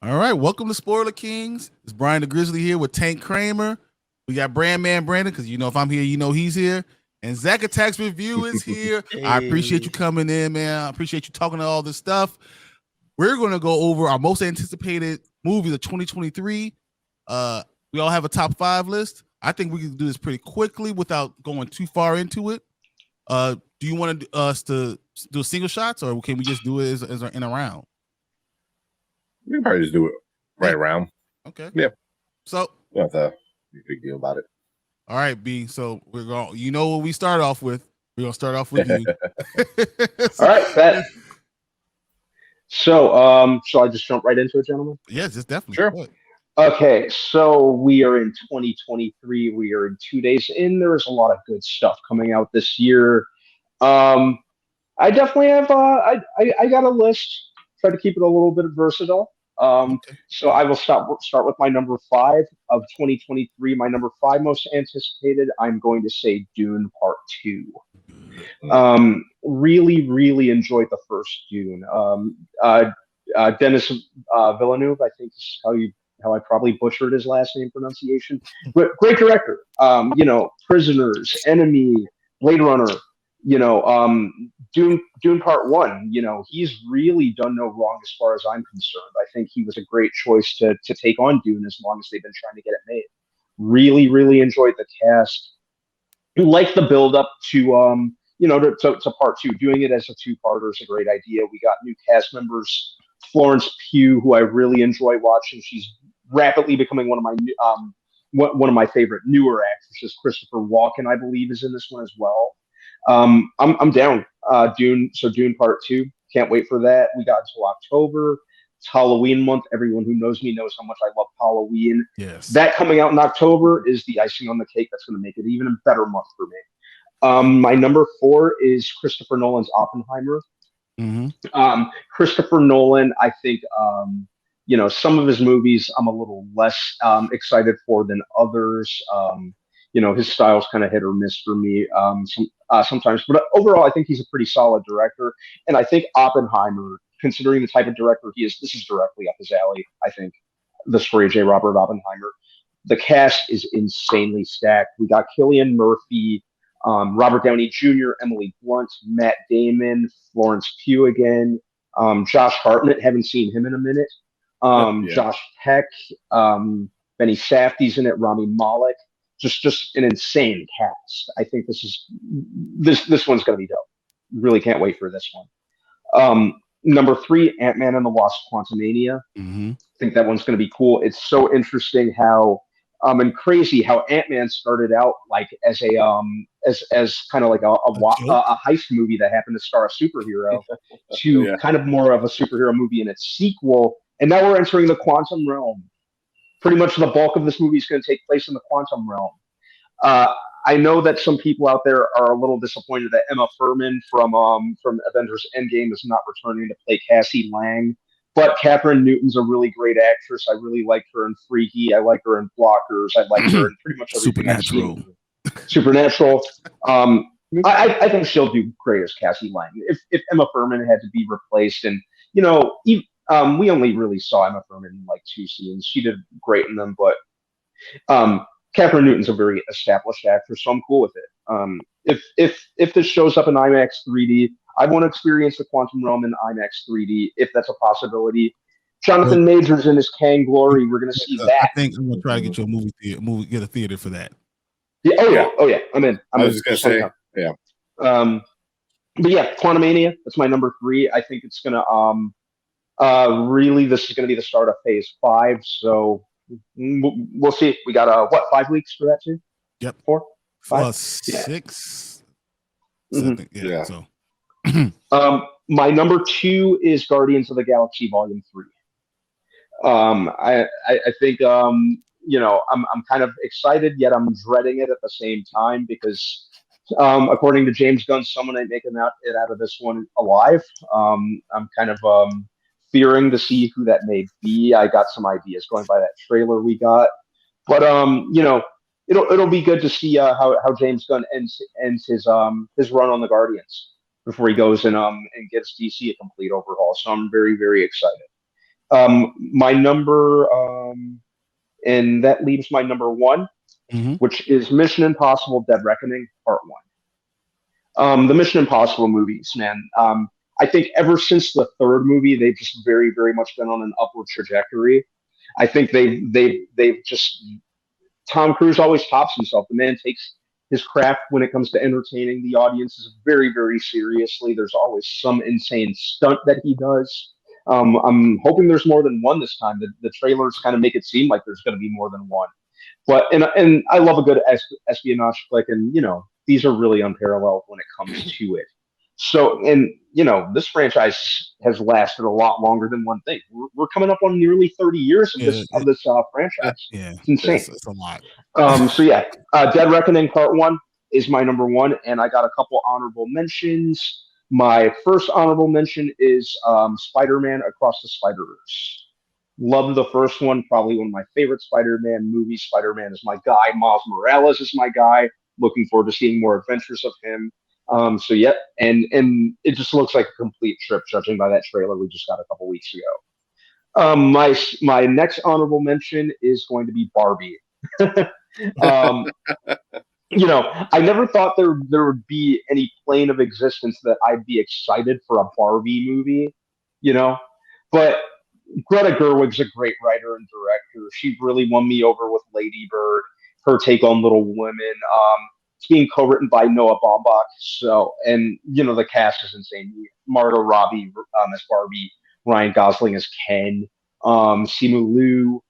All right, welcome to Spoiler Kings. It's Brian the Grizzly here with Tank Kramer. We got Brand Man Brandon, because if I'm here, he's here. And Zach Attacks Review is here. I appreciate you coming in, man. I appreciate you talking to all this stuff. We're going to go over our most anticipated movies of 2023. We all have a top 5 list. I think we can do this pretty quickly without going too far into it. Do you want us to do single shots, or can we just do it as in a round? We can probably just do it right around. Okay. Yeah. So we don't have to be a big deal about it. All right, B. So we're going. What we start off with. We're gonna start off with you. All right, bet. So, shall I just jump right into it, gentlemen? Yes, just definitely. Sure. Okay, so we are in 2023. We are in 2 days in. There's a lot of good stuff coming out this year. I definitely have. I got a list. Try to keep it a little bit versatile. So I will start with my number 5 of 2023. My number 5 most anticipated. I'm going to say Dune Part 2. Really enjoyed the first Dune. Denis Villeneuve, I think is how I probably butchered his last name pronunciation. But great director. Prisoners, Enemy, Blade Runner. Dune Part 1. He's really done no wrong as far as I'm concerned. I think he was a great choice to take on Dune as long as they've been trying to get it made. Really enjoyed the cast. Like the build up to to Part 2. Doing it as a 2-parter is a great idea. We got new cast members. Florence Pugh, who I really enjoy watching. She's rapidly becoming one of my favorite newer actresses. Christopher Walken, I believe, is in this one as well. I'm down. Dune Part 2. Can't wait for that. We got until October. It's Halloween month. Everyone who knows me knows how much I love Halloween. Yes. That coming out in October is the icing on the cake. That's going to make it even a better month for me. My number 4 is Christopher Nolan's Oppenheimer. Mm-hmm. Christopher Nolan, I think, some of his movies I'm a little less excited for than others. His style's kind of hit or miss for me sometimes. But overall, I think he's a pretty solid director. And I think Oppenheimer, considering the type of director he is, this is directly up his alley, I think, the story of J. Robert Oppenheimer. The cast is insanely stacked. We got Cillian Murphy, Robert Downey Jr., Emily Blunt, Matt Damon, Florence Pugh again, Josh Hartnett, haven't seen him in a minute, Josh Peck, Benny Safdie's in it, Rami Malek. Just an insane cast. I think this one's going to be dope. Really can't wait for this one. Number 3, Ant-Man and the Wasp: Quantumania. Mm-hmm. I think that one's going to be cool. It's so interesting how and crazy how Ant-Man started out like as a as kind of like a heist movie that happened to star a superhero to kind of more of a superhero movie in its sequel, and now we're entering the quantum realm. Pretty much the bulk of this movie is going to take place in the quantum realm. I know that some people out there are a little disappointed that Emma Furman from Avengers Endgame is not returning to play Cassie Lang, but Catherine Newton's a really great actress. I really like her in Freaky. I like her in Blockers. I like her in pretty much everything I've seen. Supernatural. I think she'll do great as Cassie Lang. If Emma Furman had to be replaced, and we only really saw Emma Furman in like 2 scenes. She did great in them, but Catherine Newton's a very established actress, so I'm cool with it. If this shows up in IMAX 3D, I want to experience the quantum realm in IMAX 3D if that's a possibility. Jonathan Majors in his Kang glory, we're going to see that. I think I'm going to try to get you a get a theater for that. Yeah, oh yeah, I'm in. I was just going to say, yeah. But yeah, Quantumania, that's my number 3. I think it's going to really, this is going to be the start of Phase 5. So we'll see. We got 5 weeks for that too? Yep. 4, 5, 6. Mm-hmm. Yeah. So. My number 2 is Guardians of the Galaxy Volume 3. I think I'm kind of excited, yet I'm dreading it at the same time because according to James Gunn, someone ain't making it out of this one alive. I'm kind of fearing to see who that may be. I got some ideas going by that trailer we got, but it'll be good to see how James Gunn ends his run on the Guardians before he goes and gives DC a complete overhaul. So I'm very, very excited. My number, and that leaves my number one, which is Mission Impossible: Dead Reckoning Part One. The Mission Impossible movies, man. I think ever since the third movie, they've just very, very much been on an upward trajectory. I think they've just Tom Cruise always tops himself. The man takes his craft when it comes to entertaining the audiences very, very seriously. There's always some insane stunt that he does. I'm hoping there's more than one this time. The trailers kind of make it seem like there's going to be more than one. But and I love a good espionage flick, and these are really unparalleled when it comes to it. So, and this franchise has lasted a lot longer than one thing. We're coming up on nearly 30 years of this franchise. Yeah, it's insane. It's a lot. So yeah, Dead Reckoning Part One is my number one, and I got a couple honorable mentions. My first honorable mention is Spider-Man Across the Spider-Verse. Loved the first one, probably one of my favorite Spider-Man movies. Spider-Man is my guy. Miles Morales is my guy. Looking forward to seeing more adventures of him. So yeah, and it just looks like a complete trip, judging by that trailer we just got a couple weeks ago. My next honorable mention is going to be Barbie. I never thought there would be any plane of existence that I'd be excited for a Barbie movie, but Greta Gerwig's a great writer and director. She really won me over with Lady Bird, her take on Little Women. It's being co-written by Noah Baumbach. So, and the cast is insane. Margot Robbie as Barbie, Ryan Gosling as Ken, Simu Liu,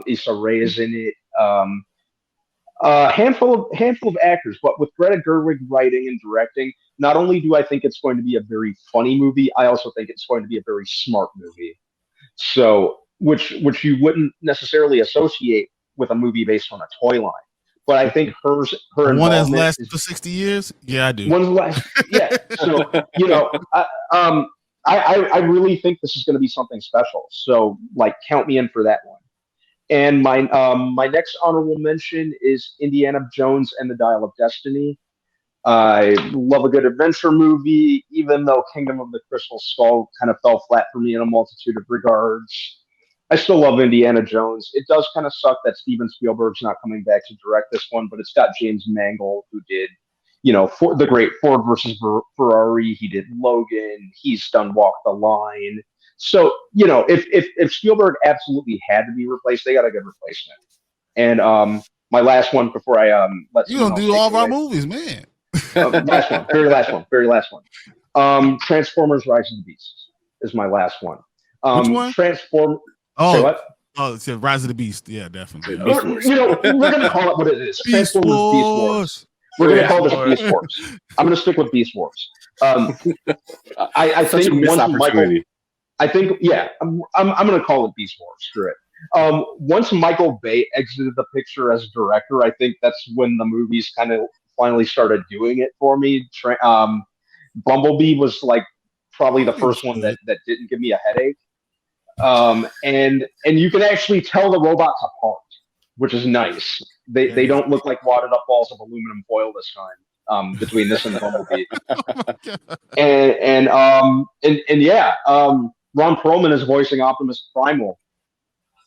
Issa Rae is in it. Handful of actors, but with Greta Gerwig writing and directing, not only do I think it's going to be a very funny movie, I also think it's going to be a very smart movie. So, which you wouldn't necessarily associate with a movie based on a toy line. But I think her one that's lasted for 60 years. Yeah, I do. One's last, yeah. So I really think this is going to be something special. So count me in for that one. And my next honorable mention is Indiana Jones and the Dial of Destiny. I love a good adventure movie, even though Kingdom of the Crystal Skull kind of fell flat for me in a multitude of regards. I still love Indiana Jones. It does kind of suck that Steven Spielberg's not coming back to direct this one, but it's got James Mangold, who did, for the great Ford versus Ferrari. He did Logan. He's done Walk the Line. So, if Spielberg absolutely had to be replaced, they got a good replacement. And my last one before I let you don't do all of our movies, man. Last one, very last one. Transformers: Rise of the Beasts is my last one. Which one? Say what? Oh, it's Rise of the Beast. Yeah, definitely. We're gonna call it what it is. Transformers: Beast Wars. We're gonna call this Beast Wars. I'm gonna stick with Beast Wars. I think once Michael. I think, yeah, I'm going to call it Beast Wars. Screw it. Once Michael Bay exited the picture as director, I think that's when the movies kind of finally started doing it for me. Bumblebee was probably the first one that didn't give me a headache. And you can actually tell the robots apart, which is nice. They don't look like wadded up balls of aluminum foil this time. Between this and Bumblebee, and yeah, Ron Perlman is voicing Optimus Primal.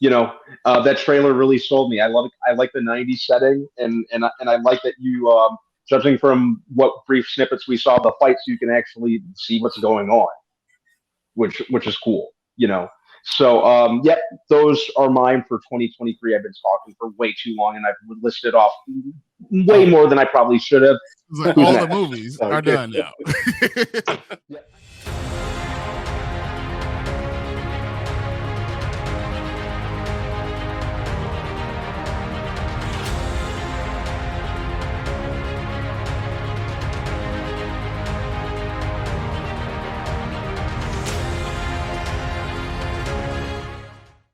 That trailer really sold me. I like the '90s setting, and I like that you, judging from what brief snippets we saw of the fights, you can actually see what's going on, which is cool. So yep, those are mine for 2023. I've been talking for way too long, and I've listed off way more than I probably should have. All the movies are done now.